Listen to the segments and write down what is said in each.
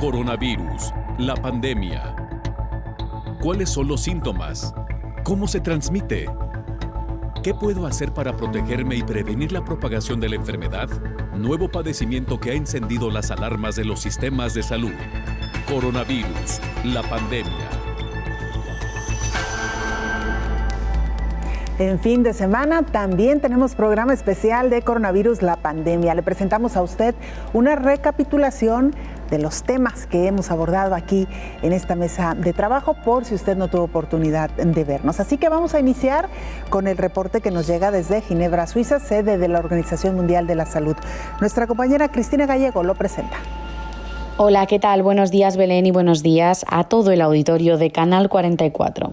Coronavirus, la pandemia. ¿Cuáles son los síntomas? ¿Cómo se transmite? ¿Qué puedo hacer para protegerme y prevenir la propagación de la enfermedad? Nuevo padecimiento que ha encendido las alarmas de los sistemas de salud. Coronavirus, la pandemia. En fin de semana también tenemos programa especial de Coronavirus, la pandemia. Le presentamos a usted una recapitulación de los temas que hemos abordado aquí en esta mesa de trabajo, por si usted no tuvo oportunidad de vernos. Así que vamos a iniciar con el reporte que nos llega desde Ginebra, Suiza, sede de la Organización Mundial de la Salud. Nuestra compañera Cristina Gallego lo presenta. Hola, ¿qué tal? Buenos días, Belén, y buenos días a todo el auditorio de Canal 44.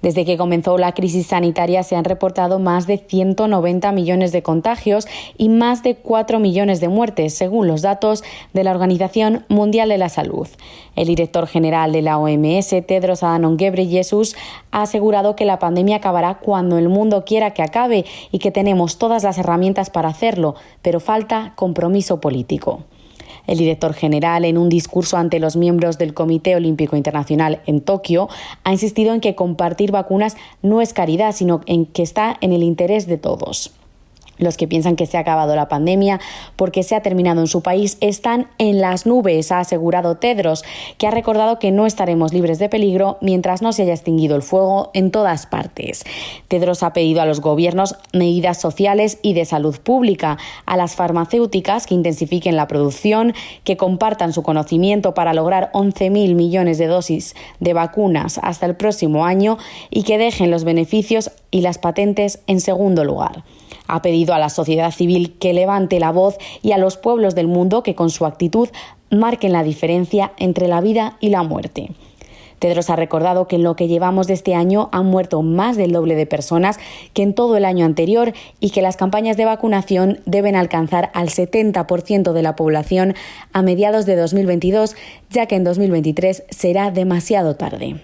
Desde que comenzó la crisis sanitaria se han reportado más de 190 millones de contagios y más de 4 millones de muertes, según los datos de la Organización Mundial de la Salud. El director general de la OMS, Tedros Adhanom Ghebreyesus, ha asegurado que la pandemia acabará cuando el mundo quiera que acabe y que tenemos todas las herramientas para hacerlo, pero falta compromiso político. El director general, en un discurso ante los miembros del Comité Olímpico Internacional en Tokio, ha insistido en que compartir vacunas no es caridad, sino en que está en el interés de todos. Los que piensan que se ha acabado la pandemia porque se ha terminado en su país están en las nubes, ha asegurado Tedros, que ha recordado que no estaremos libres de peligro mientras no se haya extinguido el fuego en todas partes. Tedros ha pedido a los gobiernos medidas sociales y de salud pública, a las farmacéuticas que intensifiquen la producción, que compartan su conocimiento para lograr 11.000 millones de dosis de vacunas hasta el próximo año y que dejen los beneficios y las patentes en segundo lugar. Ha pedido a la sociedad civil que levante la voz y a los pueblos del mundo que con su actitud marquen la diferencia entre la vida y la muerte. Tedros ha recordado que en lo que llevamos de este año han muerto más del doble de personas que en todo el año anterior y que las campañas de vacunación deben alcanzar al 70% de la población a mediados de 2022, ya que en 2023 será demasiado tarde.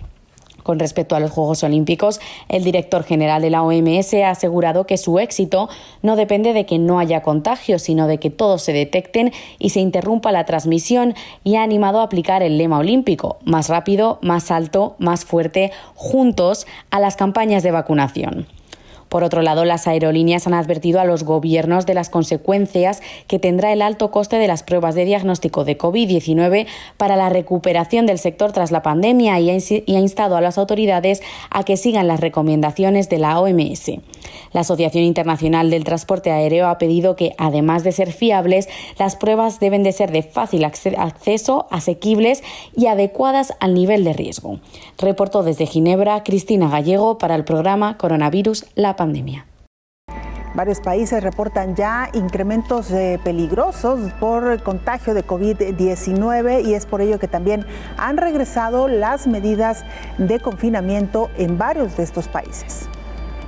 Con respecto a los Juegos Olímpicos, el director general de la OMS ha asegurado que su éxito no depende de que no haya contagios, sino de que todos se detecten y se interrumpa la transmisión, y ha animado a aplicar el lema olímpico: más rápido, más alto, más fuerte, juntos, a las campañas de vacunación. Por otro lado, las aerolíneas han advertido a los gobiernos de las consecuencias que tendrá el alto coste de las pruebas de diagnóstico de COVID-19 para la recuperación del sector tras la pandemia y ha instado a las autoridades a que sigan las recomendaciones de la OMS. La Asociación Internacional del Transporte Aéreo ha pedido que, además de ser fiables, las pruebas deben de ser de fácil acceso, asequibles y adecuadas al nivel de riesgo. Reportó desde Ginebra Cristina Gallego para el programa Coronavirus, la pandemia. Varios países reportan ya incrementos peligrosos por contagio de COVID-19 y es por ello que también han regresado las medidas de confinamiento en varios de estos países.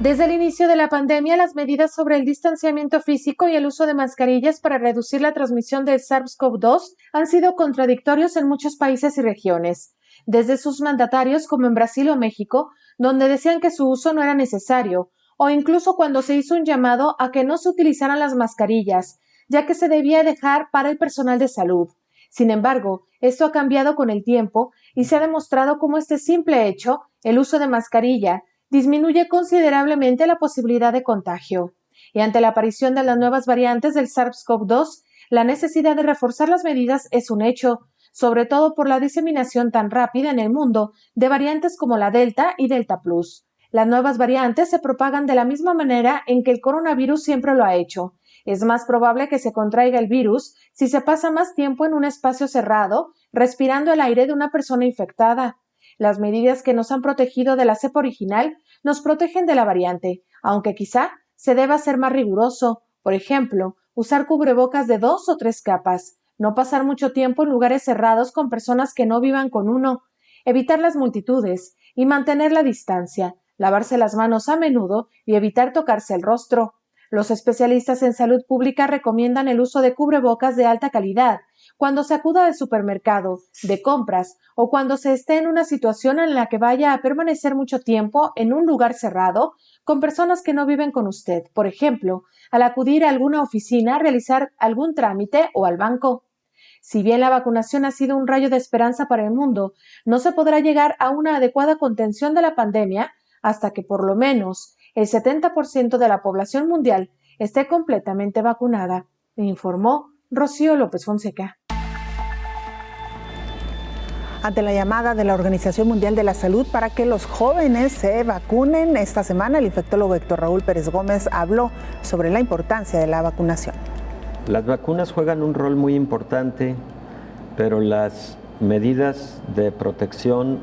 Desde el inicio de la pandemia, las medidas sobre el distanciamiento físico y el uso de mascarillas para reducir la transmisión del SARS-CoV-2 han sido contradictorios en muchos países y regiones. Desde sus mandatarios, como en Brasil o México, donde decían que su uso no era necesario, o incluso cuando se hizo un llamado a que no se utilizaran las mascarillas, ya que se debía dejar para el personal de salud. Sin embargo, esto ha cambiado con el tiempo y se ha demostrado cómo este simple hecho, el uso de mascarilla, disminuye considerablemente la posibilidad de contagio. Y ante la aparición de las nuevas variantes del SARS-CoV-2, la necesidad de reforzar las medidas es un hecho, sobre todo por la diseminación tan rápida en el mundo de variantes como la Delta y Delta Plus. Las nuevas variantes se propagan de la misma manera en que el coronavirus siempre lo ha hecho. Es más probable que se contraiga el virus si se pasa más tiempo en un espacio cerrado, respirando el aire de una persona infectada. Las medidas que nos han protegido de la cepa original nos protegen de la variante, aunque quizá se deba ser más riguroso. Por ejemplo, usar cubrebocas de 2 o 3 capas, no pasar mucho tiempo en lugares cerrados con personas que no vivan con uno, evitar las multitudes y mantener la distancia, lavarse las manos a menudo y evitar tocarse el rostro. Los especialistas en salud pública recomiendan el uso de cubrebocas de alta calidad cuando se acuda al supermercado, de compras o cuando se esté en una situación en la que vaya a permanecer mucho tiempo en un lugar cerrado con personas que no viven con usted, por ejemplo, al acudir a alguna oficina a realizar algún trámite o al banco. Si bien la vacunación ha sido un rayo de esperanza para el mundo, no se podrá llegar a una adecuada contención de la pandemia hasta que por lo menos el 70% de la población mundial esté completamente vacunada, informó Rocío López Fonseca. Ante la llamada de la Organización Mundial de la Salud para que los jóvenes se vacunen, esta semana el infectólogo Héctor Raúl Pérez Gómez habló sobre la importancia de la vacunación. Las vacunas juegan un rol muy importante, pero las medidas de protección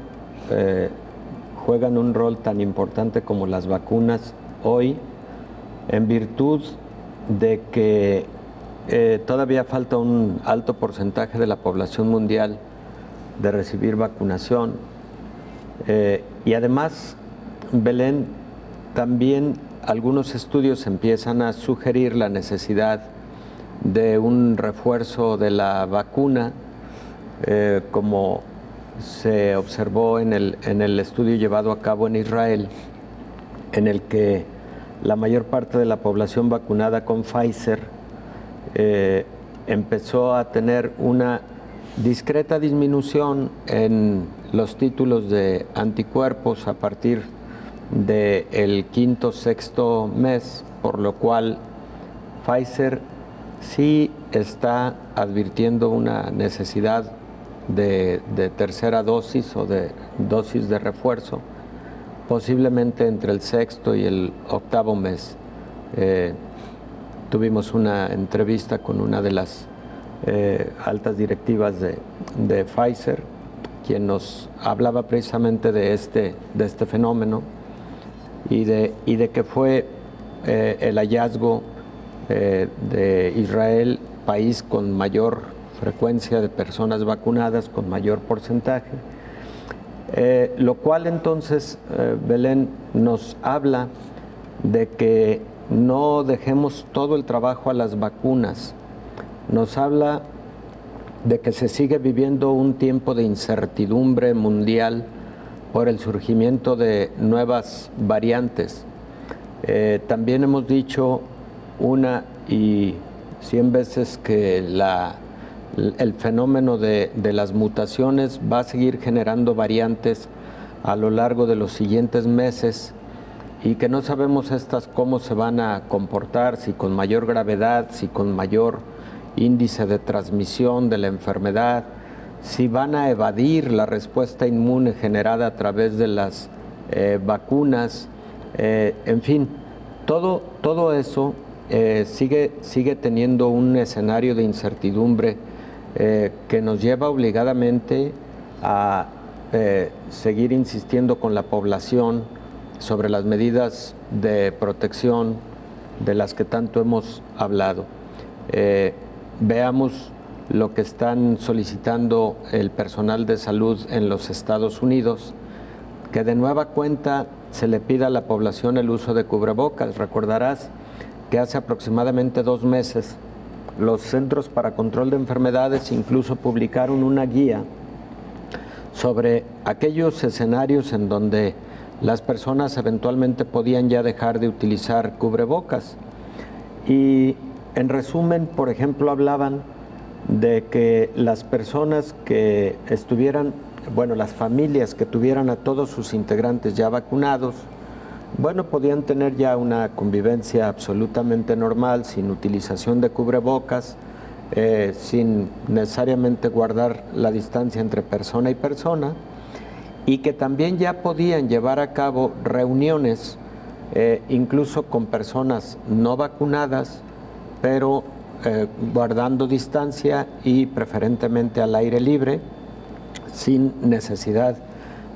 juegan un rol tan importante como las vacunas hoy, en virtud de que todavía falta un alto porcentaje de la población mundial de recibir vacunación. Y además, Belén, también algunos estudios empiezan a sugerir la necesidad de un refuerzo de la vacuna, como se observó en el estudio llevado a cabo en Israel, en el que la mayor parte de la población vacunada con Pfizer empezó a tener una discreta disminución en los títulos de anticuerpos a partir del quinto, sexto mes, por lo cual Pfizer sí está advirtiendo una necesidad de tercera dosis o de dosis de refuerzo, posiblemente entre el sexto y el octavo mes. Tuvimos una entrevista con una de las altas directivas de Pfizer, quien nos hablaba precisamente de este fenómeno y de que fue el hallazgo de Israel, país con mayor frecuencia de personas vacunadas, con mayor porcentaje, lo cual entonces, Belén, nos habla de que no dejemos todo el trabajo a las vacunas. Nos habla de que se sigue viviendo un tiempo de incertidumbre mundial por el surgimiento de nuevas variantes. También hemos dicho una y 100 veces que el fenómeno de las mutaciones va a seguir generando variantes a lo largo de los siguientes meses y que no sabemos estas cómo se van a comportar, si con mayor gravedad, si con mayor índice de transmisión de la enfermedad, si van a evadir la respuesta inmune generada a través de las vacunas, en fin, todo eso sigue teniendo un escenario de incertidumbre que nos lleva obligadamente a seguir insistiendo con la población sobre las medidas de protección de las que tanto hemos hablado. Veamos lo que están solicitando el personal de salud en los Estados Unidos, que de nueva cuenta se le pida a la población el uso de cubrebocas. Recordarás que hace aproximadamente 2 meses los Centros para Control de Enfermedades incluso publicaron una guía sobre aquellos escenarios en donde las personas eventualmente podían ya dejar de utilizar cubrebocas. Y en resumen, por ejemplo, hablaban de que las personas que estuvieran, las familias que tuvieran a todos sus integrantes ya vacunados, podían tener ya una convivencia absolutamente normal, sin utilización de cubrebocas, sin necesariamente guardar la distancia entre persona y persona, y que también ya podían llevar a cabo reuniones, incluso con personas no vacunadas, pero guardando distancia y preferentemente al aire libre, sin necesidad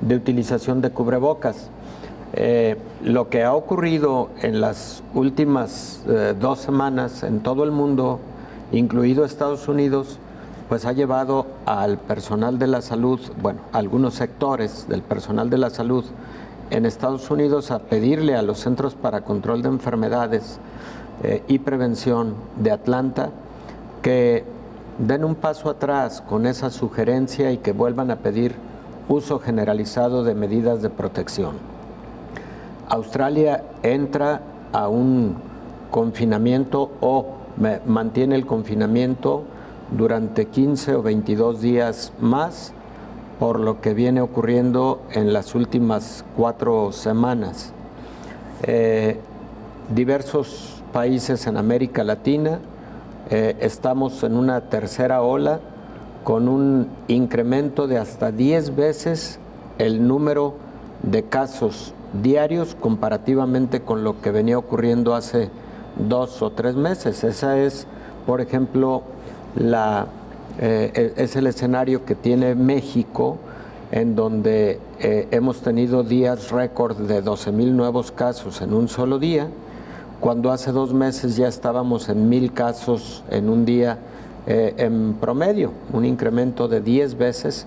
de utilización de cubrebocas. Lo que ha ocurrido en las últimas 2 semanas en todo el mundo, incluido Estados Unidos, pues ha llevado al personal de la salud, algunos sectores del personal de la salud en Estados Unidos a pedirle a los Centros para Control de Enfermedades y Prevención de Atlanta que den un paso atrás con esa sugerencia y que vuelvan a pedir uso generalizado de medidas de protección. Australia entra a un confinamiento o mantiene el confinamiento durante 15 o 22 días más, por lo que viene ocurriendo en las últimas 4 semanas. Diversos países en América Latina estamos en una tercera ola con un incremento de hasta 10 veces el número de casos diarios comparativamente con lo que venía ocurriendo hace 2 o 3 meses. Esa es, por ejemplo, es el escenario que tiene México, en donde hemos tenido días récord de 12,000 nuevos casos en un solo día, cuando hace 2 meses ya estábamos en 1,000 casos en un día en promedio, un incremento de 10 veces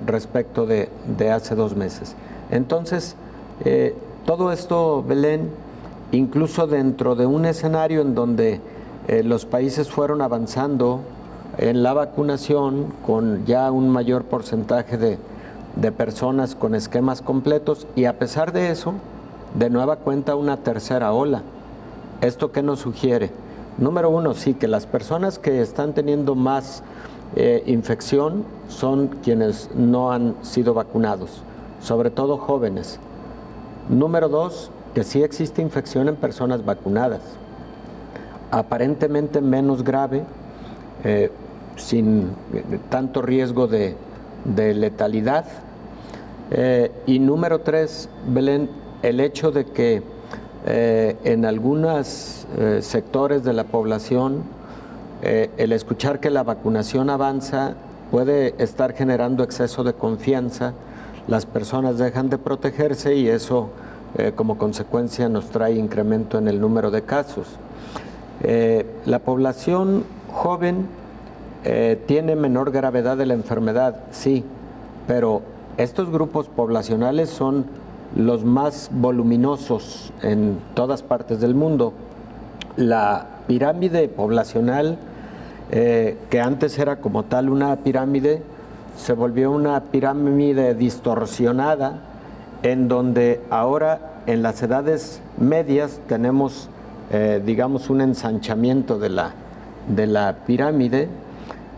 respecto de hace 2 meses. Entonces, todo esto, Belén, incluso dentro de un escenario en donde los países fueron avanzando en la vacunación con ya un mayor porcentaje de personas con esquemas completos, y a pesar de eso, de nueva cuenta una tercera ola. ¿Esto qué nos sugiere? Número 1, sí, que las personas que están teniendo más infección son quienes no han sido vacunados, sobre todo jóvenes. Número 2, que sí existe infección en personas vacunadas, aparentemente menos grave, sin tanto riesgo de letalidad. Y número 3, Belén, el hecho de que en algunos sectores de la población el escuchar que la vacunación avanza puede estar generando exceso de confianza, las personas dejan de protegerse y eso como consecuencia nos trae incremento en el número de casos. La población joven tiene menor gravedad de la enfermedad, sí, pero estos grupos poblacionales son los más voluminosos en todas partes del mundo. La pirámide poblacional, que antes era como tal una pirámide, se volvió una pirámide distorsionada, en donde ahora en las edades medias tenemos, digamos, un ensanchamiento de la pirámide,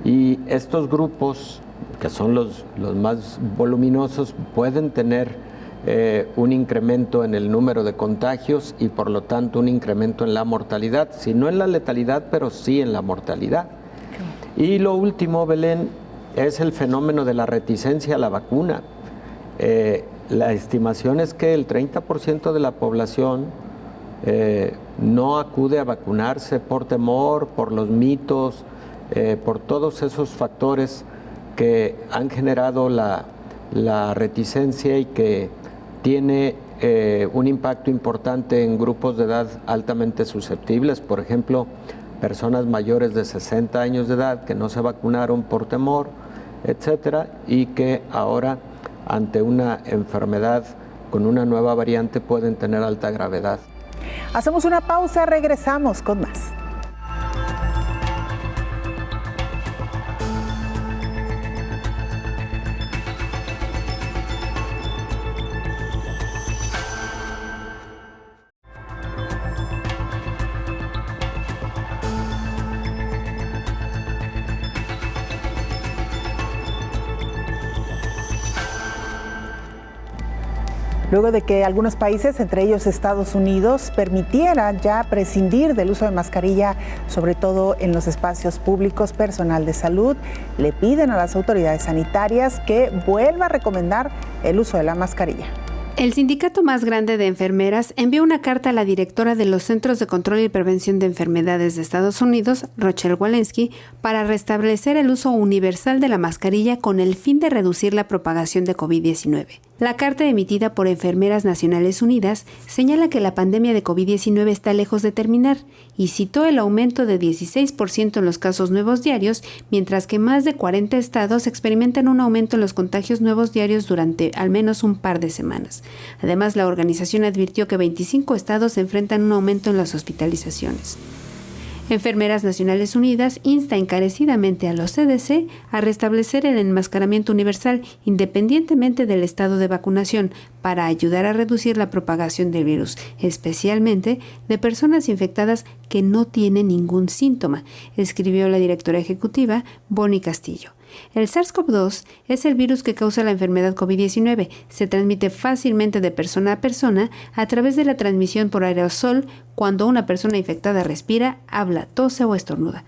y estos grupos, que son los más voluminosos, pueden tener un incremento en el número de contagios y por lo tanto un incremento en la mortalidad, si no en la letalidad, pero sí en la mortalidad. Y lo último, Belén, es el fenómeno de la reticencia a la vacuna. La estimación es que el 30% de la población no acude a vacunarse por temor, por los mitos, por todos esos factores que han generado la reticencia y que tiene un impacto importante en grupos de edad altamente susceptibles, por ejemplo, personas mayores de 60 años de edad que no se vacunaron por temor, etcétera, y que ahora ante una enfermedad con una nueva variante pueden tener alta gravedad. Hacemos una pausa, regresamos con más. Luego de que algunos países, entre ellos Estados Unidos, permitieran ya prescindir del uso de mascarilla, sobre todo en los espacios públicos, personal de salud le piden a las autoridades sanitarias que vuelva a recomendar el uso de la mascarilla. El sindicato más grande de enfermeras envió una carta a la directora de los Centros de Control y Prevención de Enfermedades de Estados Unidos, Rochelle Walensky, para restablecer el uso universal de la mascarilla con el fin de reducir la propagación de COVID-19. La carta emitida por Enfermeras Nacionales Unidas señala que la pandemia de COVID-19 está lejos de terminar y citó el aumento de 16% en los casos nuevos diarios, mientras que más de 40 estados experimentan un aumento en los contagios nuevos diarios durante al menos un par de semanas. Además, la organización advirtió que 25 estados enfrentan un aumento en las hospitalizaciones. Enfermeras Nacionales Unidas insta encarecidamente a los CDC a restablecer el enmascaramiento universal independientemente del estado de vacunación para ayudar a reducir la propagación del virus, especialmente de personas infectadas que no tienen ningún síntoma, escribió la directora ejecutiva Bonnie Castillo. El SARS-CoV-2 es el virus que causa la enfermedad COVID-19. Se transmite fácilmente de persona a persona a través de la transmisión por aerosol cuando una persona infectada respira, habla, tose o estornuda.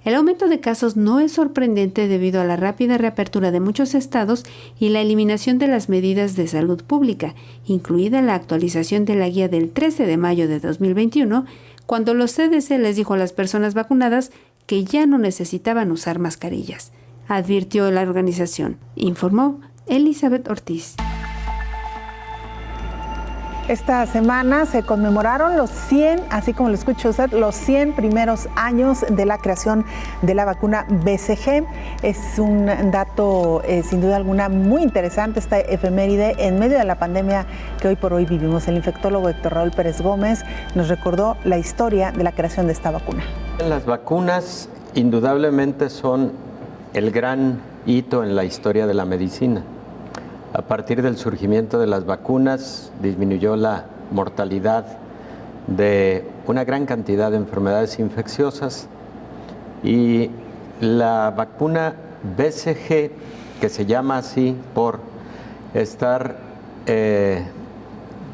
El aumento de casos no es sorprendente debido a la rápida reapertura de muchos estados y la eliminación de las medidas de salud pública, incluida la actualización de la guía del 13 de mayo de 2021, cuando los CDC les dijo a las personas vacunadas que ya no necesitaban usar mascarillas, advirtió la organización, informó Elizabeth Ortiz. Esta semana se conmemoraron los 100, así como lo escucha usted, los 100 primeros años de la creación de la vacuna BCG. Es un dato, sin duda alguna, muy interesante, esta efeméride en medio de la pandemia que hoy por hoy vivimos. El infectólogo Héctor Raúl Pérez Gómez nos recordó la historia de la creación de esta vacuna. Las vacunas indudablemente son el gran hito en la historia de la medicina. A partir del surgimiento de las vacunas, disminuyó la mortalidad de una gran cantidad de enfermedades infecciosas y la vacuna BCG, que se llama así por estar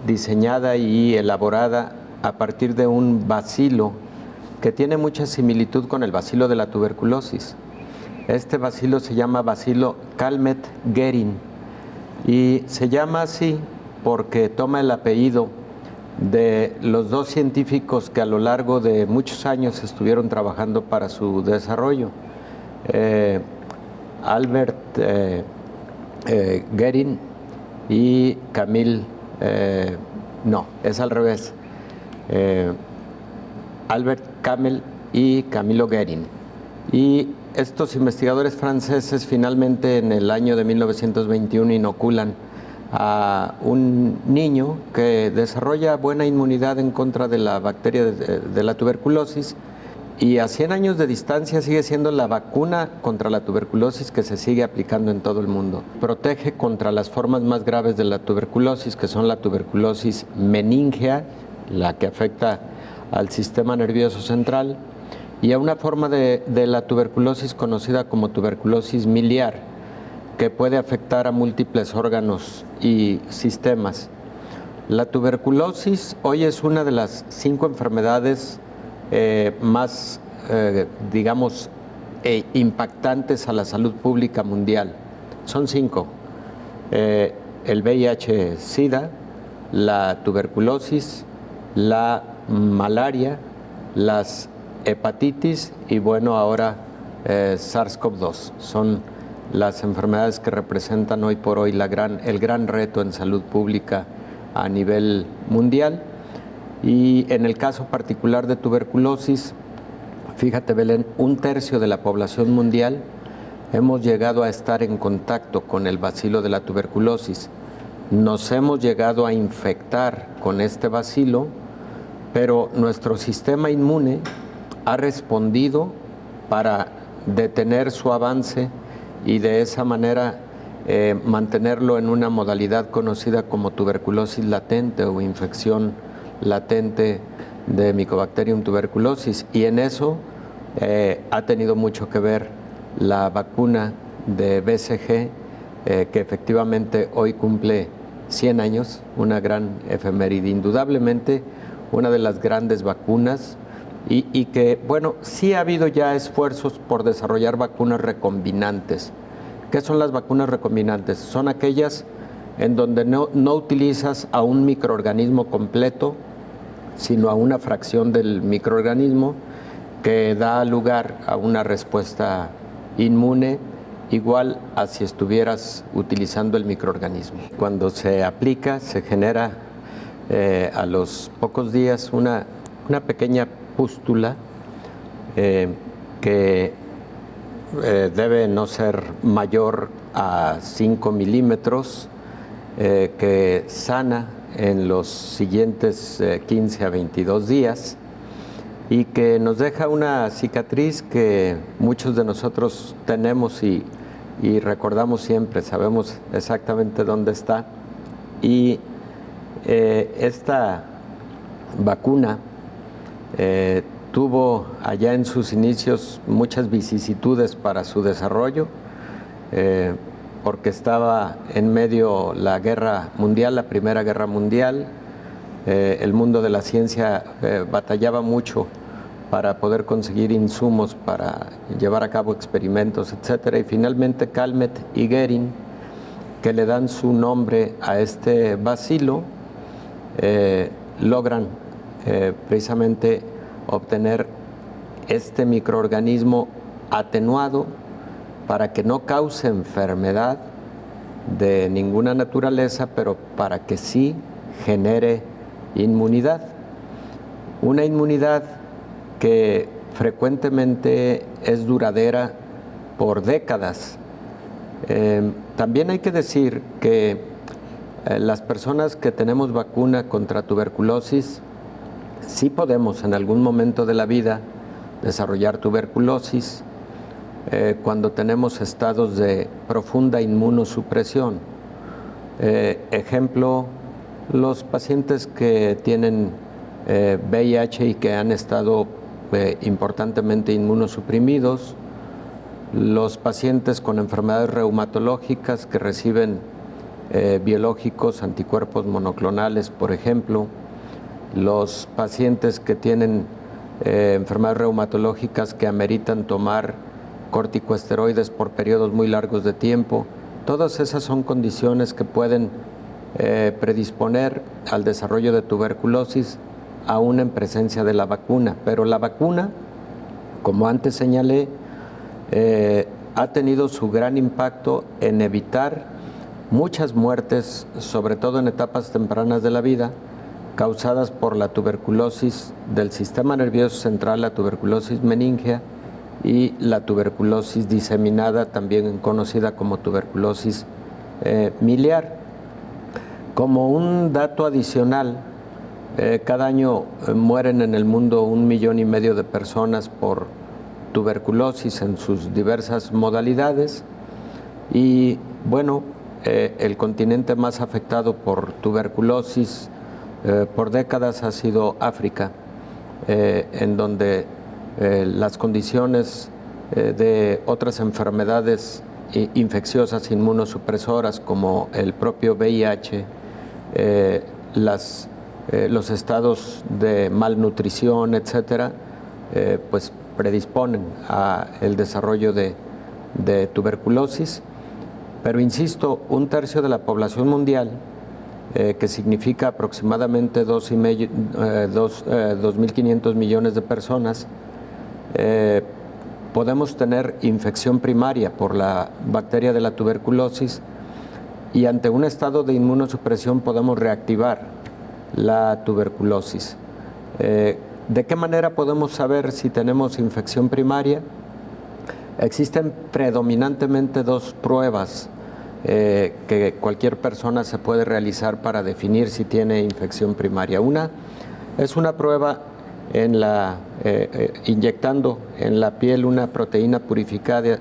diseñada y elaborada a partir de un bacilo que tiene mucha similitud con el bacilo de la tuberculosis. Este bacilo se llama bacilo Calmette-Guerin y se llama así porque toma el apellido de los dos científicos que a lo largo de muchos años estuvieron trabajando para su desarrollo. Albert Guerin y Camille, no, es al revés. Albert Camel y Camilo Guerin. Y estos investigadores franceses finalmente en el año de 1921 inoculan a un niño que desarrolla buena inmunidad en contra de la bacteria de la tuberculosis y a 100 años de distancia sigue siendo la vacuna contra la tuberculosis que se sigue aplicando en todo el mundo. Protege contra las formas más graves de la tuberculosis, que son la tuberculosis meningea, la que afecta al sistema nervioso central, y a una forma de la tuberculosis conocida como tuberculosis miliar, que puede afectar a múltiples órganos y sistemas. La tuberculosis hoy es una de las 5 enfermedades más, impactantes a la salud pública mundial. Son 5. El VIH-Sida, la tuberculosis, la malaria, las hepatitis y bueno, ahora SARS-CoV-2. Son las enfermedades que representan hoy por hoy el gran reto en salud pública a nivel mundial. Y en el caso particular de tuberculosis, fíjate, Belén, 1/3 de la población mundial hemos llegado a estar en contacto con el bacilo de la tuberculosis. Nos hemos llegado a infectar con este bacilo, pero nuestro sistema inmune ha respondido para detener su avance y de esa manera mantenerlo en una modalidad conocida como tuberculosis latente o infección latente de Mycobacterium tuberculosis. Y en eso ha tenido mucho que ver la vacuna de BCG, que efectivamente hoy cumple 100 años, una gran efeméride, indudablemente una de las grandes vacunas. Y que, bueno, sí ha habido ya esfuerzos por desarrollar vacunas recombinantes. ¿Qué son las vacunas recombinantes? Son aquellas en donde no utilizas a un microorganismo completo, sino a una fracción del microorganismo que da lugar a una respuesta inmune igual a si estuvieras utilizando el microorganismo. Cuando se aplica, se genera a los pocos días una pequeña pústula que debe no ser mayor a 5 milímetros, que sana en los siguientes 15 a 22 días y que nos deja una cicatriz que muchos de nosotros tenemos y recordamos siempre, sabemos exactamente dónde está. Y esta vacuna tuvo allá en sus inicios muchas vicisitudes para su desarrollo, porque estaba en medio la guerra mundial, la Primera Guerra Mundial. El mundo de la ciencia batallaba mucho para poder conseguir insumos para llevar a cabo experimentos, etcétera. Y finalmente Calmette y Guerin, que le dan su nombre a este bacilo, logran precisamente obtener este microorganismo atenuado para que no cause enfermedad de ninguna naturaleza, pero para que sí genere inmunidad. Una inmunidad que frecuentemente es duradera por décadas. También hay que decir que las personas que tenemos vacuna contra tuberculosis, sí podemos en algún momento de la vida desarrollar tuberculosis cuando tenemos estados de profunda inmunosupresión. Ejemplo, los pacientes que tienen VIH y que han estado importantemente inmunosuprimidos, los pacientes con enfermedades reumatológicas que reciben biológicos, anticuerpos monoclonales, por ejemplo, los pacientes que tienen enfermedades reumatológicas que ameritan tomar corticosteroides por periodos muy largos de tiempo. Todas esas son condiciones que pueden predisponer al desarrollo de tuberculosis aún en presencia de la vacuna. Pero la vacuna, como antes señalé, ha tenido su gran impacto en evitar muchas muertes, sobre todo en etapas tempranas de la vida, causadas por la tuberculosis del sistema nervioso central, la tuberculosis meningea y la tuberculosis diseminada, también conocida como tuberculosis miliar. Como un dato adicional, cada año mueren en el mundo 1,5 millones de personas por tuberculosis en sus diversas modalidades y bueno, el continente más afectado por tuberculosis por décadas ha sido África, en donde las condiciones de otras enfermedades infecciosas inmunosupresoras como el propio VIH, los estados de malnutrición, etcétera, pues predisponen al desarrollo de tuberculosis. Pero insisto, 1/3 de la población mundial, que significa aproximadamente 2.500 millones de personas, podemos tener infección primaria por la bacteria de la tuberculosis y ante un estado de inmunosupresión podemos reactivar la tuberculosis. ¿De qué manera podemos saber si tenemos infección primaria? Existen predominantemente 2 pruebas que cualquier persona se puede realizar para definir si tiene infección primaria. Una es una prueba inyectando en la piel una proteína purificada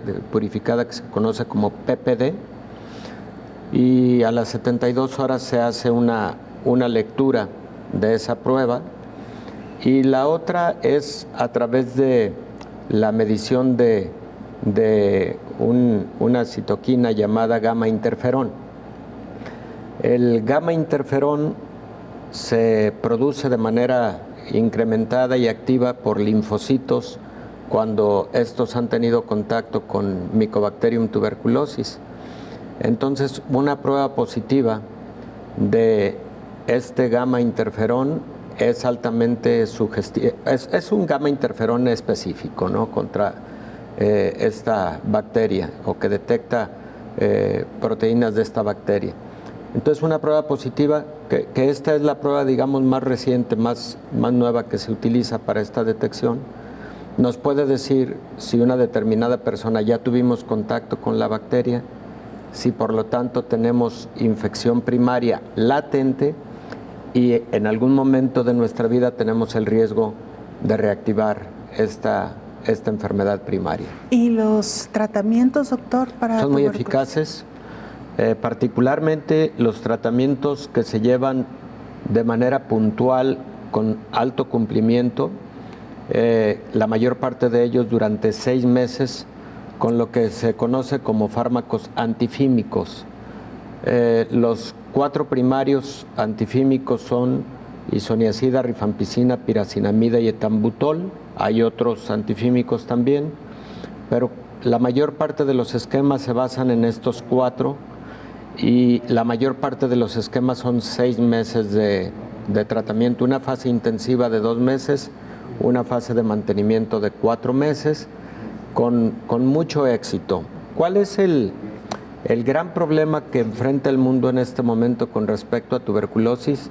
que se conoce como PPD, y a las 72 horas se hace una lectura de esa prueba, y la otra es a través de la medición de una citoquina llamada gamma interferón. El gamma interferón se produce de manera incrementada y activa por linfocitos cuando estos han tenido contacto con Mycobacterium tuberculosis. Entonces, una prueba positiva de este gamma interferón es altamente sugestiva. Es un gamma interferón específico, ¿no?, contra esta bacteria, o que detecta proteínas de esta bacteria. Entonces, una prueba positiva, que esta es la prueba, digamos, más reciente, más nueva que se utiliza para esta detección, nos puede decir si una determinada persona ya tuvimos contacto con la bacteria, si por lo tanto tenemos infección primaria latente y en algún momento de nuestra vida tenemos el riesgo de reactivar esta enfermedad primaria. ¿Y los tratamientos, doctor, para son muy eficaces, particularmente los tratamientos que se llevan de manera puntual con alto cumplimiento, la mayor parte de ellos durante 6 meses, con lo que se conoce como fármacos antifímicos. Los 4 primarios antifímicos son isoniazida, rifampicina, piracinamida y etambutol. Hay otros antifímicos también, pero la mayor parte de los esquemas se basan en estos 4 y la mayor parte de los esquemas son 6 meses de tratamiento, una fase intensiva de 2 meses, una fase de mantenimiento de 4 meses, con mucho éxito. ¿Cuál es el gran problema que enfrenta el mundo en este momento con respecto a tuberculosis?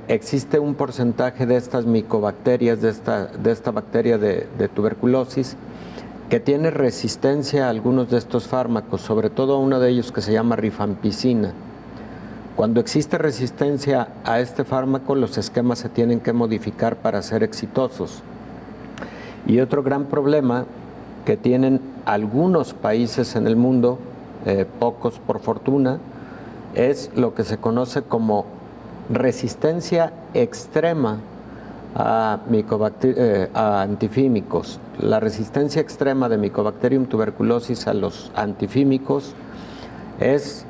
Existe un porcentaje de estas micobacterias, de esta bacteria de tuberculosis, que tiene resistencia a algunos de estos fármacos, sobre todo a uno de ellos que se llama rifampicina. Cuando existe resistencia a este fármaco, los esquemas se tienen que modificar para ser exitosos. Y otro gran problema que tienen algunos países en el mundo, pocos por fortuna, es lo que se conoce como resistencia extrema a antifímicos. La resistencia extrema de Mycobacterium tuberculosis a los antifímicos es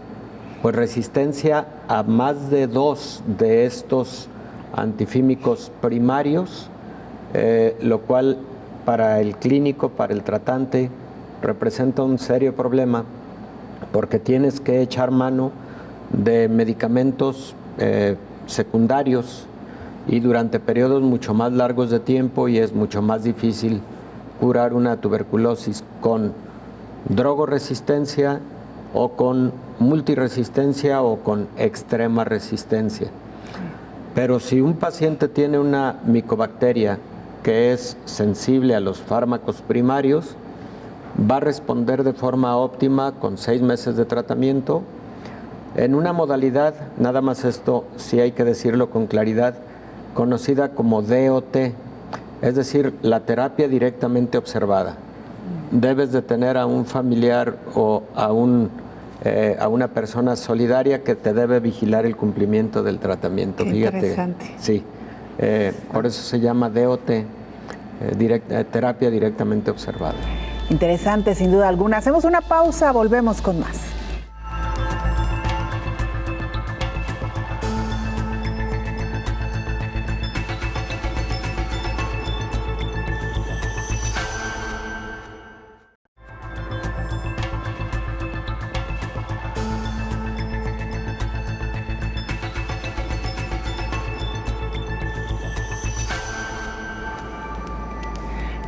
resistencia a más de 2 de estos antifímicos primarios, lo cual para el clínico, para el tratante, representa un serio problema porque tienes que echar mano de medicamentos secundarios y durante periodos mucho más largos de tiempo, y es mucho más difícil curar una tuberculosis con drogoresistencia o con multiresistencia o con extrema resistencia. Pero si un paciente tiene una micobacteria que es sensible a los fármacos primarios, va a responder de forma óptima con 6 meses de tratamiento en una modalidad, nada más esto sí hay que decirlo con claridad, conocida como DOT, es decir, la terapia directamente observada. Debes de tener a un familiar o a una persona solidaria que te debe vigilar el cumplimiento del tratamiento. Qué interesante. Sí, por eso se llama DOT, terapia directamente observada. Interesante, sin duda alguna. Hacemos una pausa, volvemos con más.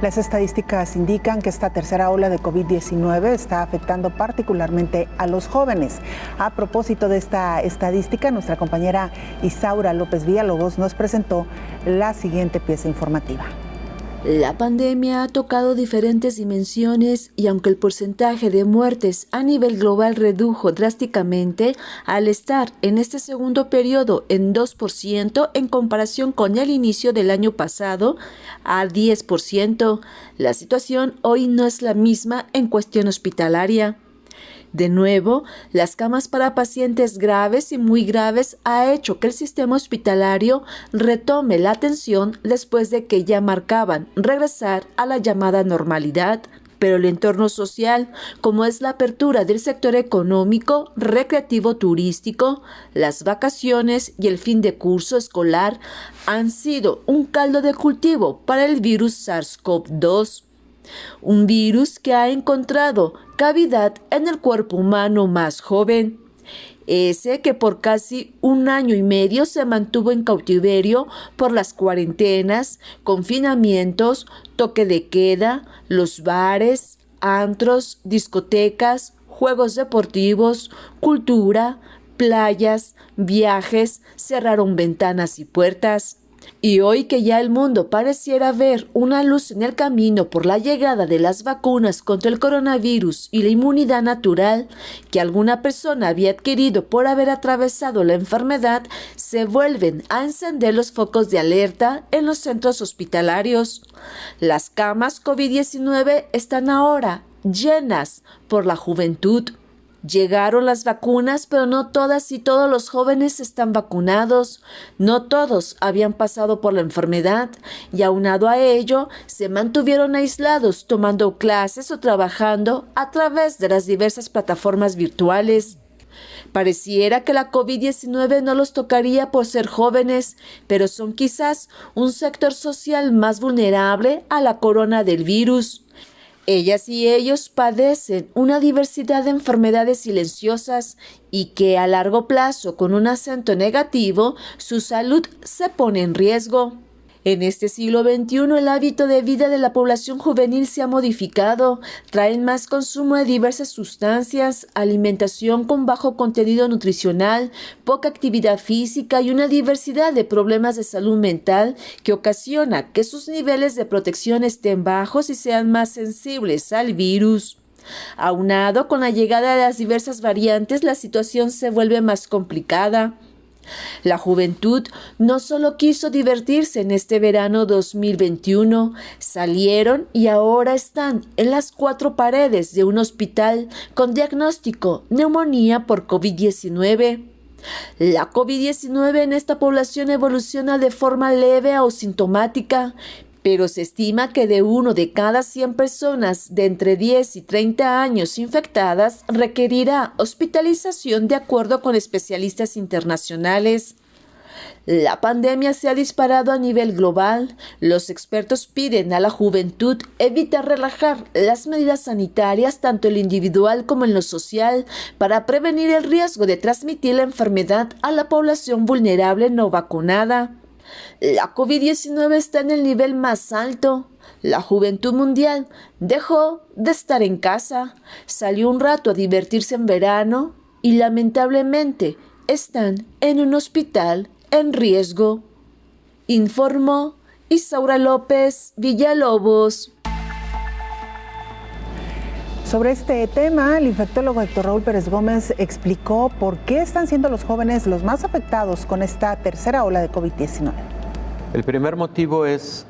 Las estadísticas indican que esta tercera ola de COVID-19 está afectando particularmente a los jóvenes. A propósito de esta estadística, nuestra compañera Isaura López Villalobos nos presentó la siguiente pieza informativa. La pandemia ha tocado diferentes dimensiones y aunque el porcentaje de muertes a nivel global redujo drásticamente al estar en este segundo periodo en 2% en comparación con el inicio del año pasado a 10%, la situación hoy no es la misma en cuestión hospitalaria. De nuevo, las camas para pacientes graves y muy graves ha hecho que el sistema hospitalario retome la atención después de que ya marcaban regresar a la llamada normalidad. Pero el entorno social, como es la apertura del sector económico, recreativo, turístico, las vacaciones y el fin de curso escolar, han sido un caldo de cultivo para el virus SARS-CoV-2. Un virus que ha encontrado cavidad en el cuerpo humano más joven, ese que por casi 1 año y medio se mantuvo en cautiverio por las cuarentenas, confinamientos, toque de queda, los bares, antros, discotecas, juegos deportivos, cultura, playas, viajes, cerraron ventanas y puertas. Y hoy que ya el mundo pareciera ver una luz en el camino por la llegada de las vacunas contra el coronavirus y la inmunidad natural que alguna persona había adquirido por haber atravesado la enfermedad, se vuelven a encender los focos de alerta en los centros hospitalarios. Las camas COVID-19 están ahora llenas por la juventud. Llegaron las vacunas, pero no todas y todos los jóvenes están vacunados. No todos habían pasado por la enfermedad y aunado a ello, se mantuvieron aislados tomando clases o trabajando a través de las diversas plataformas virtuales. Pareciera que la COVID-19 no los tocaría por ser jóvenes, pero son quizás un sector social más vulnerable a la corona del virus. Ellas y ellos padecen una diversidad de enfermedades silenciosas y que a largo plazo, con un acento negativo, su salud se pone en riesgo. En este siglo XXI, el hábito de vida de la población juvenil se ha modificado. Traen más consumo de diversas sustancias, alimentación con bajo contenido nutricional, poca actividad física y una diversidad de problemas de salud mental que ocasiona que sus niveles de protección estén bajos y sean más sensibles al virus. Aunado con la llegada de las diversas variantes, la situación se vuelve más complicada. La juventud no solo quiso divertirse en este verano 2021, salieron y ahora están en las cuatro paredes de un hospital con diagnóstico neumonía por COVID-19. La COVID-19 en esta población evoluciona de forma leve o sintomática, pero se estima que de 1 de cada 100 personas de entre 10 y 30 años infectadas requerirá hospitalización de acuerdo con especialistas internacionales. La pandemia se ha disparado a nivel global. Los expertos piden a la juventud evitar relajar las medidas sanitarias tanto en lo individual como en lo social para prevenir el riesgo de transmitir la enfermedad a la población vulnerable no vacunada. La COVID-19 está en el nivel más alto. La juventud mundial dejó de estar en casa, salió un rato a divertirse en verano y lamentablemente están en un hospital en riesgo, informó Isaura López Villalobos. Sobre este tema, el infectólogo Héctor Raúl Pérez Gómez explicó por qué están siendo los jóvenes los más afectados con esta tercera ola de COVID-19. El primer motivo es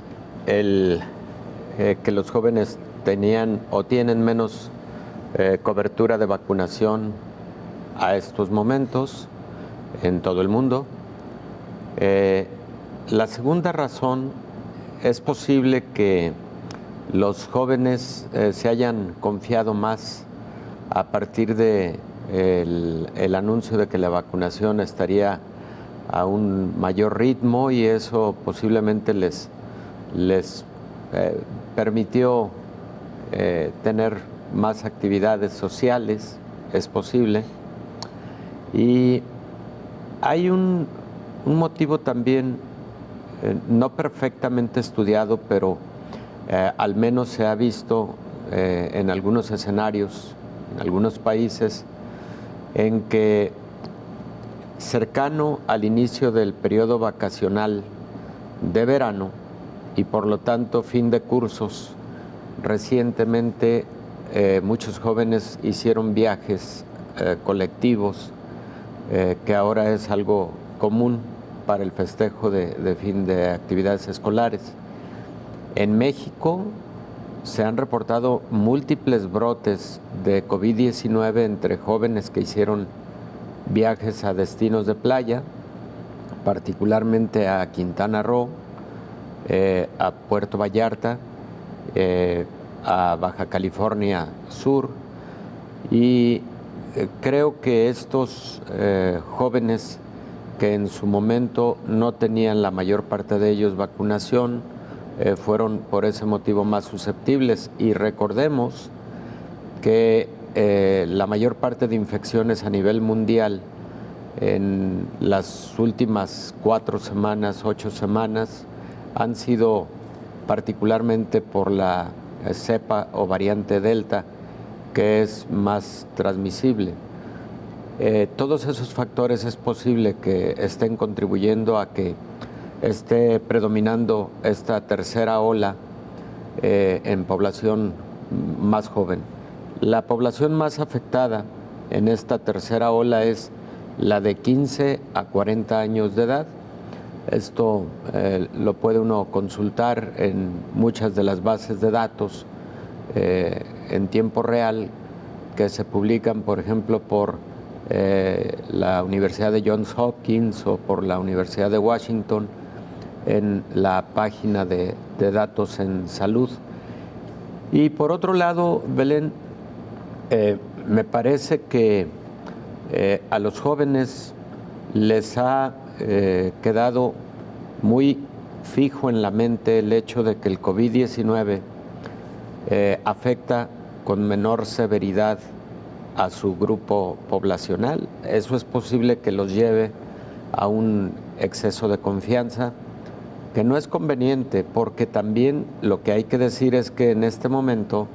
que los jóvenes tenían o tienen menos cobertura de vacunación a estos momentos en todo el mundo. La segunda razón, es posible que los jóvenes se hayan confiado más a partir de el anuncio de que la vacunación estaría a un mayor ritmo y eso posiblemente les permitió tener más actividades sociales, es posible. Y hay un motivo también no perfectamente estudiado, pero al menos se ha visto en algunos escenarios, en algunos países, en que cercano al inicio del periodo vacacional de verano y por lo tanto fin de cursos, recientemente muchos jóvenes hicieron viajes colectivos, que ahora es algo común para el festejo de fin de actividades escolares. En México se han reportado múltiples brotes de COVID-19 entre jóvenes que hicieron viajes a destinos de playa, particularmente a Quintana Roo, a Puerto Vallarta, a Baja California Sur, y creo que estos jóvenes que en su momento no tenían la mayor parte de ellos vacunación, fueron por ese motivo más susceptibles. Y recordemos que la mayor parte de infecciones a nivel mundial en las últimas 4 semanas, 8 semanas, han sido particularmente por la cepa o variante Delta, que es más transmisible. Todos esos factores es posible que estén contribuyendo a que esté predominando esta tercera ola en población más joven. La población más afectada en esta tercera ola es la de 15 a 40 años de edad. Esto lo puede uno consultar en muchas de las bases de datos en tiempo real que se publican, por ejemplo, por la Universidad de Johns Hopkins o por la Universidad de Washington en la página de datos en salud. Y por otro lado, Belén, me parece que a los jóvenes les ha quedado muy fijo en la mente el hecho de que el COVID-19 afecta con menor severidad a su grupo poblacional. Eso es posible que los lleve a un exceso de confianza que no es conveniente, porque también lo que hay que decir es que en este momento,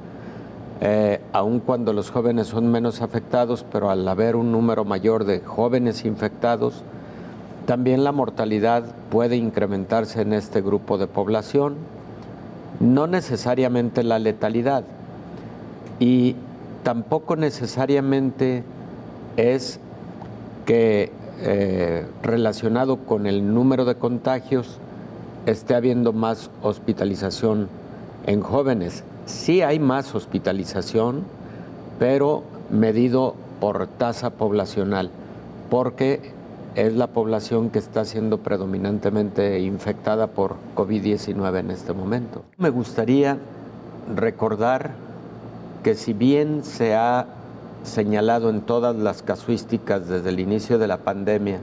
aun cuando los jóvenes son menos afectados, pero al haber un número mayor de jóvenes infectados, también la mortalidad puede incrementarse en este grupo de población, no necesariamente la letalidad, y tampoco necesariamente es que relacionado con el número de contagios esté habiendo más hospitalización en jóvenes. Sí hay más hospitalización, pero medido por tasa poblacional, porque es la población que está siendo predominantemente infectada por COVID-19 en este momento. Me gustaría recordar que si bien se ha señalado en todas las casuísticas desde el inicio de la pandemia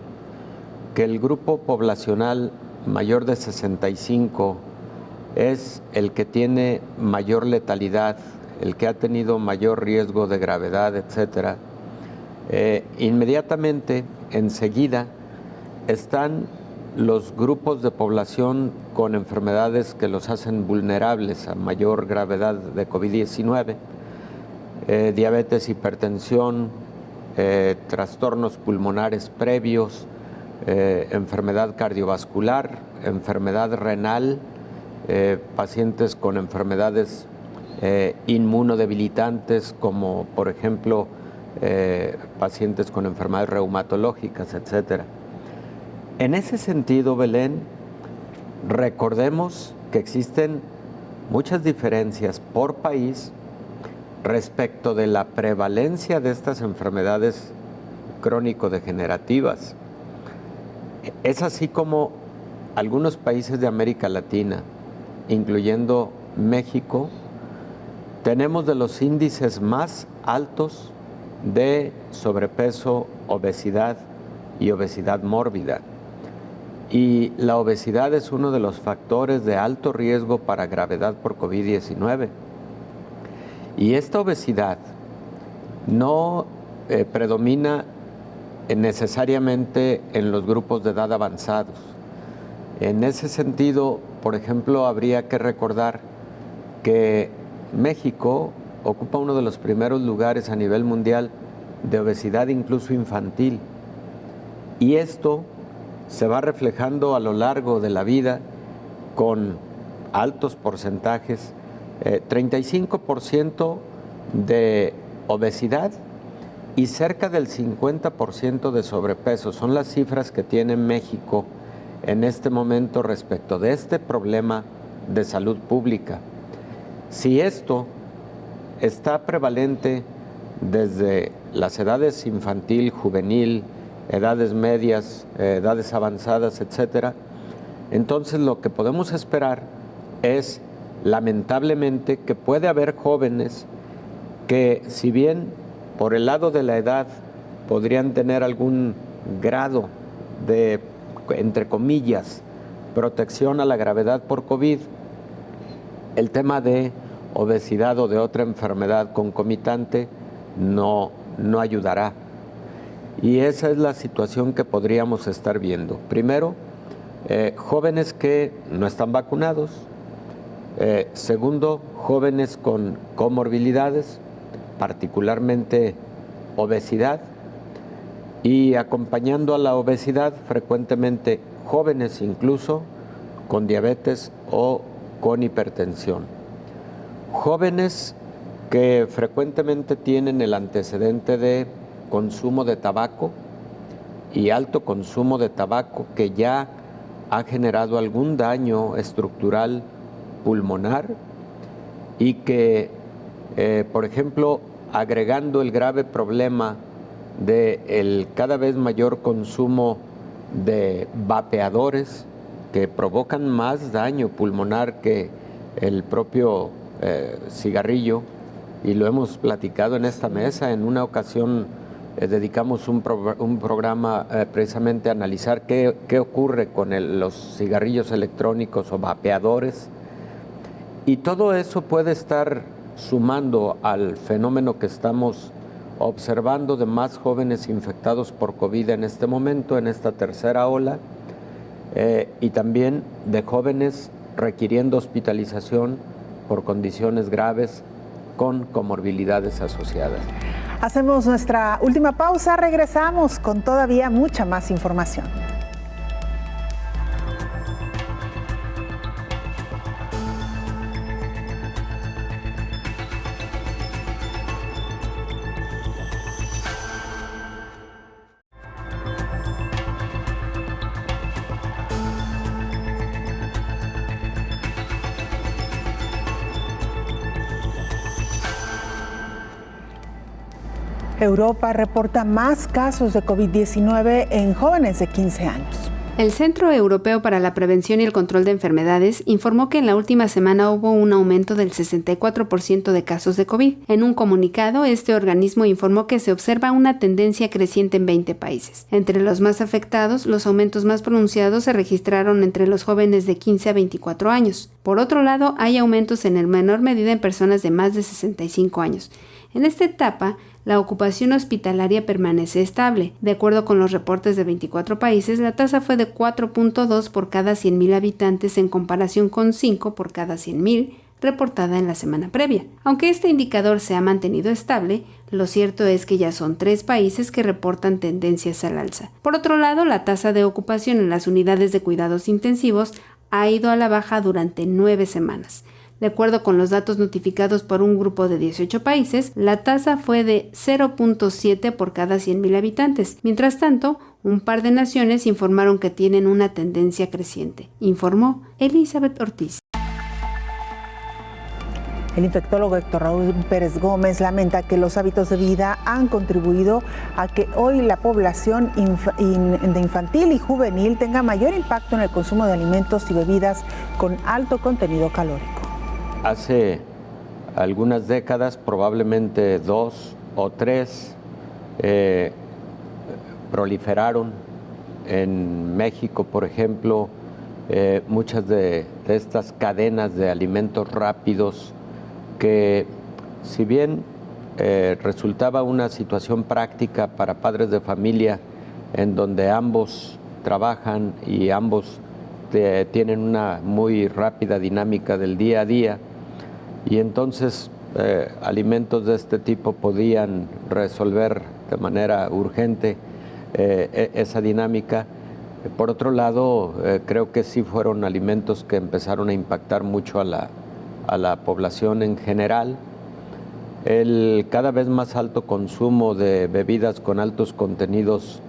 que el grupo poblacional mayor de 65 es el que tiene mayor letalidad, el que ha tenido mayor riesgo de gravedad, etcétera, inmediatamente, enseguida, están los grupos de población con enfermedades que los hacen vulnerables a mayor gravedad de COVID-19, diabetes, hipertensión, trastornos pulmonares previos, enfermedad cardiovascular, enfermedad renal, pacientes con enfermedades inmunodebilitantes como por ejemplo pacientes con enfermedades reumatológicas, etcétera. En ese sentido, Belén, recordemos que existen muchas diferencias por país respecto de la prevalencia de estas enfermedades crónico-degenerativas. Es así como algunos países de América Latina, incluyendo México, tenemos de los índices más altos de sobrepeso, obesidad y obesidad mórbida. Y la obesidad es uno de los factores de alto riesgo para gravedad por COVID-19. Y esta obesidad no predomina necesariamente en los grupos de edad avanzados. En ese sentido, por ejemplo, habría que recordar que México ocupa uno de los primeros lugares a nivel mundial de obesidad incluso infantil. Y esto se va reflejando a lo largo de la vida con altos porcentajes, 35% de obesidad y cerca del 50% de sobrepeso. Son las cifras que tiene México en este momento respecto de este problema de salud pública. Si esto está prevalente desde las edades infantil, juvenil, edades medias, edades avanzadas, etcétera, entonces lo que podemos esperar es, lamentablemente, que puede haber jóvenes que, si bien por el lado de la edad podrían tener algún grado de, entre comillas, protección a la gravedad por COVID, el tema de obesidad o de otra enfermedad concomitante no ayudará. Y esa es la situación que podríamos estar viendo. Primero, jóvenes que no están vacunados. Segundo, jóvenes con comorbilidades, particularmente obesidad. Y acompañando a la obesidad, frecuentemente jóvenes incluso con diabetes o con hipertensión. Jóvenes que frecuentemente tienen el antecedente de consumo de tabaco y alto consumo de tabaco que ya ha generado algún daño estructural pulmonar y que, por ejemplo, agregando el grave problema del cada vez mayor consumo de vapeadores que provocan más daño pulmonar que el propio cigarrillo, y lo hemos platicado en esta mesa. En una ocasión dedicamos un programa precisamente a analizar qué ocurre con los cigarrillos electrónicos o vapeadores, y todo eso puede estar sumando al fenómeno que estamos observando de más jóvenes infectados por COVID en este momento, en esta tercera ola, y también de jóvenes requiriendo hospitalización por condiciones graves con comorbilidades asociadas. Hacemos nuestra última pausa, regresamos con todavía mucha más información. Europa reporta más casos de COVID-19 en jóvenes de 15 años. El Centro Europeo para la Prevención y el Control de Enfermedades informó que en la última semana hubo un aumento del 64% de casos de COVID. En un comunicado, este organismo informó que se observa una tendencia creciente en 20 países. Entre los más afectados, los aumentos más pronunciados se registraron entre los jóvenes de 15 a 24 años. Por otro lado, hay aumentos en menor medida en personas de más de 65 años. En esta etapa, la ocupación hospitalaria permanece estable. De acuerdo con los reportes de 24 países, la tasa fue de 4.2 por cada 100.000 habitantes en comparación con 5 por cada 100.000 reportada en la semana previa. Aunque este indicador se ha mantenido estable, lo cierto es que ya son 3 países que reportan tendencias al alza. Por otro lado, la tasa de ocupación en las unidades de cuidados intensivos ha ido a la baja durante 9 semanas. De acuerdo con los datos notificados por un grupo de 18 países, la tasa fue de 0.7 por cada 100.000 habitantes. Mientras tanto, un par de naciones informaron que tienen una tendencia creciente, informó Elizabeth Ortiz. El infectólogo Héctor Raúl Pérez Gómez lamenta que los hábitos de vida han contribuido a que hoy la población infantil y juvenil tenga mayor impacto en el consumo de alimentos y bebidas con alto contenido calórico. Hace algunas décadas, probablemente 2 o 3, proliferaron en México, por ejemplo, muchas de estas cadenas de alimentos rápidos que, si bien resultaba una situación práctica para padres de familia en donde ambos trabajan y ambos tienen una muy rápida dinámica del día a día, y entonces alimentos de este tipo podían resolver de manera urgente esa dinámica. Por otro lado, creo que sí fueron alimentos que empezaron a impactar mucho a la población en general. El cada vez más alto consumo de bebidas con altos contenidos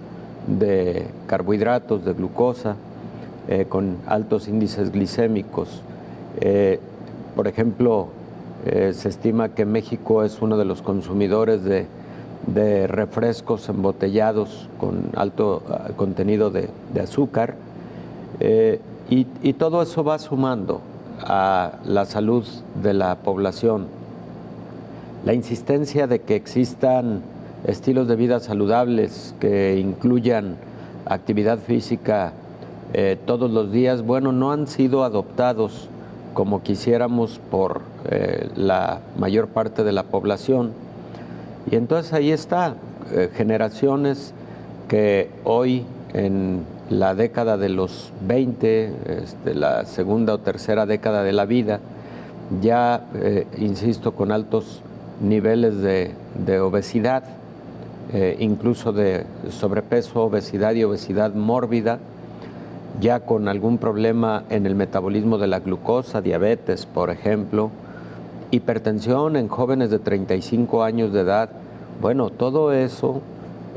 de carbohidratos, de glucosa, con altos índices glicémicos. Por ejemplo, se estima que México es uno de los consumidores de refrescos embotellados con alto contenido de azúcar, y todo eso va sumando a la salud de la población. La insistencia de que existan estilos de vida saludables que incluyan actividad física todos los días, bueno, no han sido adoptados como quisiéramos por la mayor parte de la población. Y entonces ahí está, generaciones que hoy en la década de los 20, la segunda o tercera década de la vida, ya, insisto, con altos niveles de obesidad, incluso de sobrepeso, obesidad y obesidad mórbida, ya con algún problema en el metabolismo de la glucosa, diabetes, por ejemplo, hipertensión en jóvenes de 35 años de edad. Bueno, todo eso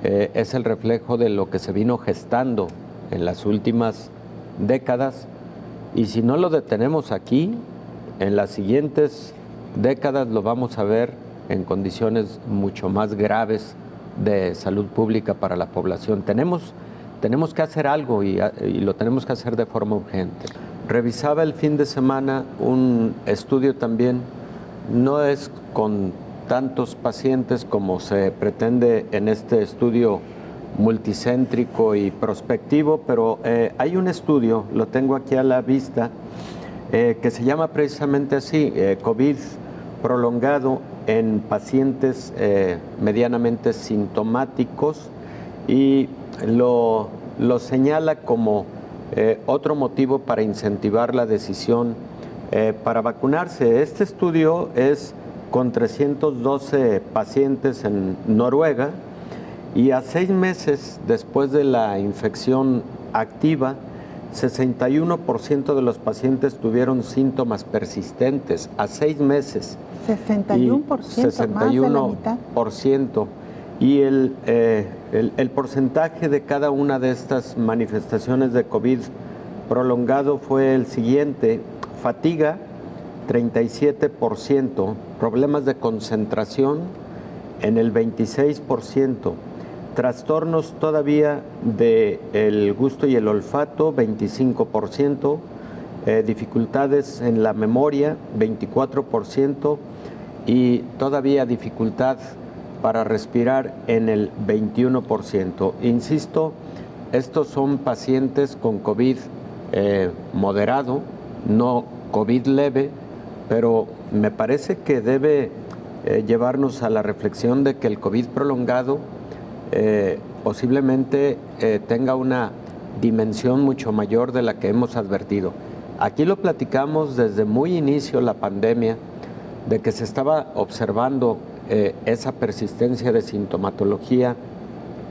es el reflejo de lo que se vino gestando en las últimas décadas, y si no lo detenemos aquí, en las siguientes décadas lo vamos a ver en condiciones mucho más graves de salud pública para la población. Tenemos que hacer algo y lo tenemos que hacer de forma urgente. Revisaba el fin de semana un estudio también, no es con tantos pacientes como se pretende en este estudio multicéntrico y prospectivo, pero hay un estudio, lo tengo aquí a la vista, que se llama precisamente así, COVID prolongado en pacientes medianamente sintomáticos, y lo señala como otro motivo para incentivar la decisión para vacunarse. Este estudio es con 312 pacientes en Noruega, y a 6 meses después de la infección activa, 61% de los pacientes tuvieron síntomas persistentes a 6 meses. 61%, más de la mitad. Y el porcentaje de cada una de estas manifestaciones de COVID prolongado fue el siguiente: fatiga, 37%, problemas de concentración en el 26%, trastornos todavía del gusto y el olfato, 25%, dificultades en la memoria, 24%, y todavía dificultad para respirar en el 21%. Insisto, estos son pacientes con COVID moderado, no COVID leve, pero me parece que debe llevarnos a la reflexión de que el COVID prolongado posiblemente tenga una dimensión mucho mayor de la que hemos advertido. Aquí lo platicamos desde muy inicio la pandemia, de que se estaba observando esa persistencia de sintomatología,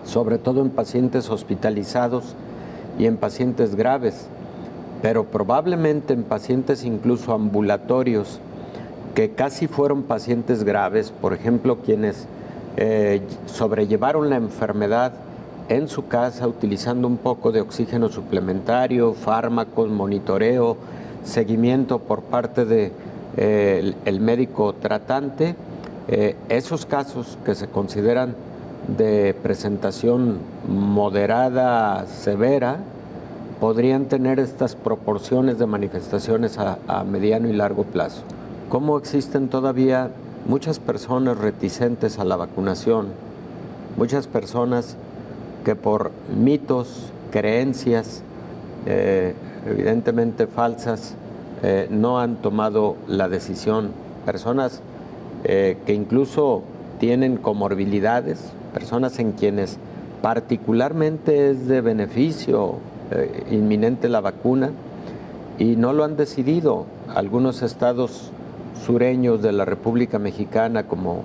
sobre todo en pacientes hospitalizados y en pacientes graves, pero probablemente en pacientes incluso ambulatorios, que casi fueron pacientes graves, por ejemplo, quienes sobrellevaron la enfermedad en su casa utilizando un poco de oxígeno suplementario, fármacos, monitoreo, seguimiento por parte del médico tratante. Esos casos que se consideran de presentación moderada, severa, podrían tener estas proporciones de manifestaciones a mediano y largo plazo. ¿Cómo existen todavía muchas personas reticentes a la vacunación? Muchas personas que por mitos, creencias evidentemente falsas, no han tomado la decisión. Personas que incluso tienen comorbilidades, personas en quienes particularmente es de beneficio inminente la vacuna, y no lo han decidido. Algunos estados sureños de la República Mexicana, como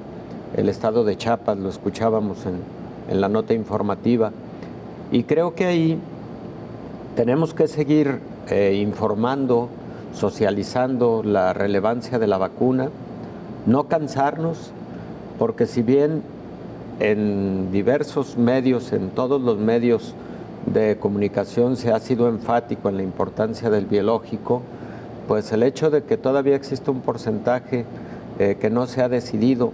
el estado de Chiapas, lo escuchábamos en la nota informativa, y creo que ahí tenemos que seguir informando, socializando la relevancia de la vacuna, no cansarnos, porque si bien en diversos medios, en todos los medios de comunicación se ha sido enfático en la importancia del biológico, pues el hecho de que todavía existe un porcentaje que no se ha decidido,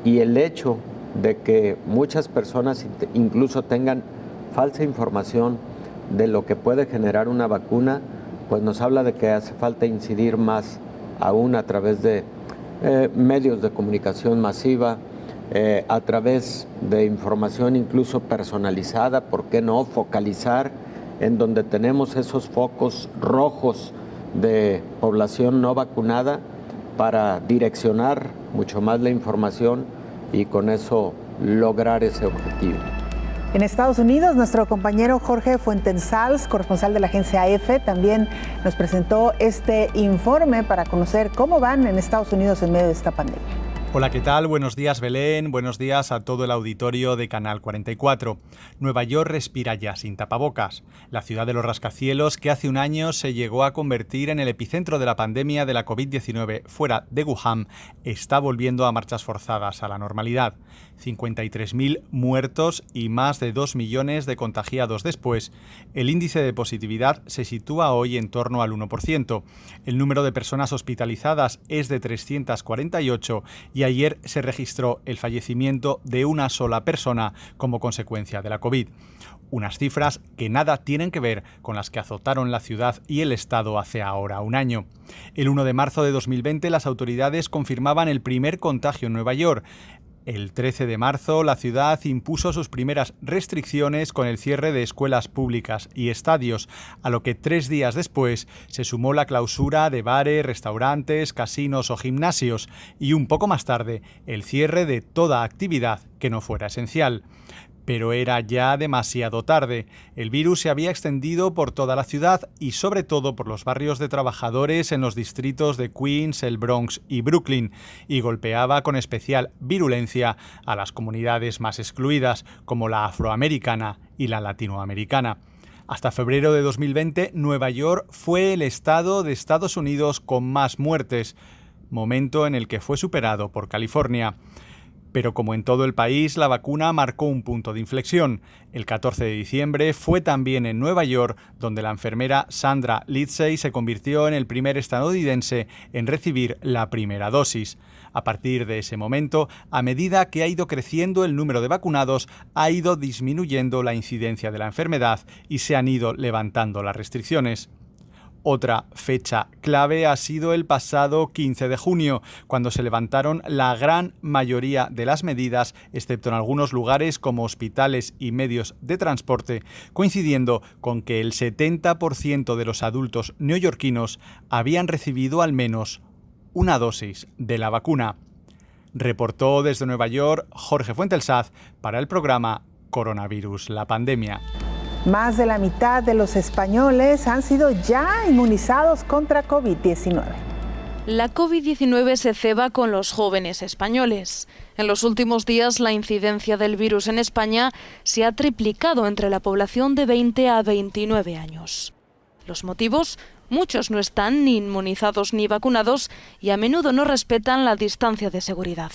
y el hecho de que muchas personas incluso tengan falsa información de lo que puede generar una vacuna, pues nos habla de que hace falta incidir más aún a través de medios de comunicación masiva, a través de información incluso personalizada, ¿por qué no? Focalizar en donde tenemos esos focos rojos de población no vacunada, para direccionar mucho más la información y con eso lograr ese objetivo. En Estados Unidos, nuestro compañero Jorge Fuentensals, corresponsal de la agencia AF, también nos presentó este informe para conocer cómo van en Estados Unidos en medio de esta pandemia. Hola, ¿qué tal? Buenos días, Belén. Buenos días a todo el auditorio de Canal 44. Nueva York respira ya sin tapabocas. La ciudad de los rascacielos, que hace un año se llegó a convertir en el epicentro de la pandemia de la COVID-19 fuera de Wuhan, está volviendo a marchas forzadas a la normalidad. 53.000 muertos y más de 2 millones de contagiados después. El índice de positividad se sitúa hoy en torno al 1%. El número de personas hospitalizadas es de 348 y ayer se registró el fallecimiento de una sola persona como consecuencia de la COVID. Unas cifras que nada tienen que ver con las que azotaron la ciudad y el estado hace ahora un año. El 1 de marzo de 2020 las autoridades confirmaban el primer contagio en Nueva York. El 13 de marzo, la ciudad impuso sus primeras restricciones con el cierre de escuelas públicas y estadios, a lo que 3 días después se sumó la clausura de bares, restaurantes, casinos o gimnasios y un poco más tarde el cierre de toda actividad que no fuera esencial. Pero era ya demasiado tarde. El virus se había extendido por toda la ciudad y sobre todo por los barrios de trabajadores en los distritos de Queens, el Bronx y Brooklyn, y golpeaba con especial virulencia a las comunidades más excluidas, como la afroamericana y la latinoamericana. Hasta febrero de 2020, Nueva York fue el estado de Estados Unidos con más muertes, momento en el que fue superado por California. Pero como en todo el país, la vacuna marcó un punto de inflexión. El 14 de diciembre fue también en Nueva York, donde la enfermera Sandra Lindsay se convirtió en el primer estadounidense en recibir la primera dosis. A partir de ese momento, a medida que ha ido creciendo el número de vacunados, ha ido disminuyendo la incidencia de la enfermedad y se han ido levantando las restricciones. Otra fecha clave ha sido el pasado 15 de junio, cuando se levantaron la gran mayoría de las medidas, excepto en algunos lugares como hospitales y medios de transporte, coincidiendo con que el 70% de los adultos neoyorquinos habían recibido al menos una dosis de la vacuna. Reportó desde Nueva York Jorge Fuentesaz para el programa Coronavirus, la pandemia. Más de la mitad de los españoles han sido ya inmunizados contra COVID-19. La COVID-19 se ceba con los jóvenes españoles. En los últimos días, la incidencia del virus en España se ha triplicado entre la población de 20 a 29 años. ¿Los motivos? Muchos no están ni inmunizados ni vacunados y a menudo no respetan la distancia de seguridad.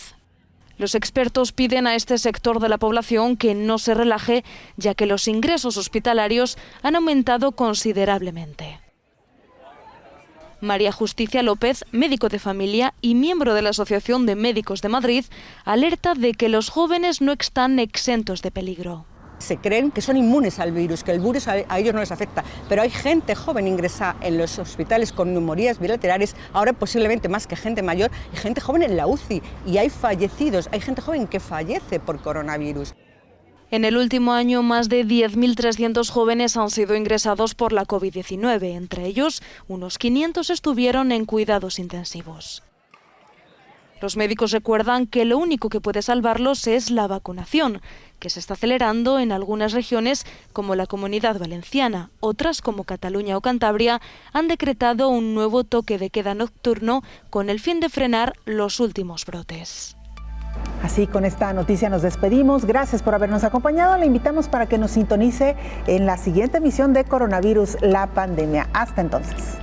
Los expertos piden a este sector de la población que no se relaje, ya que los ingresos hospitalarios han aumentado considerablemente. María Justicia López, médico de familia y miembro de la Asociación de Médicos de Madrid, alerta de que los jóvenes no están exentos de peligro. Se creen que son inmunes al virus, que el virus a ellos no les afecta, pero hay gente joven ingresada en los hospitales con neumonías bilaterales, ahora posiblemente más que gente mayor, y gente joven en la UCI, y hay fallecidos, hay gente joven que fallece por coronavirus. En el último año, más de 10.300 jóvenes han sido ingresados por la COVID-19, entre ellos unos 500 estuvieron en cuidados intensivos. Los médicos recuerdan que lo único que puede salvarlos es la vacunación, que se está acelerando en algunas regiones como la Comunidad Valenciana. Otras, como Cataluña o Cantabria, han decretado un nuevo toque de queda nocturno con el fin de frenar los últimos brotes. Así, con esta noticia nos despedimos. Gracias por habernos acompañado. Le invitamos para que nos sintonice en la siguiente emisión de Coronavirus, la pandemia. Hasta entonces.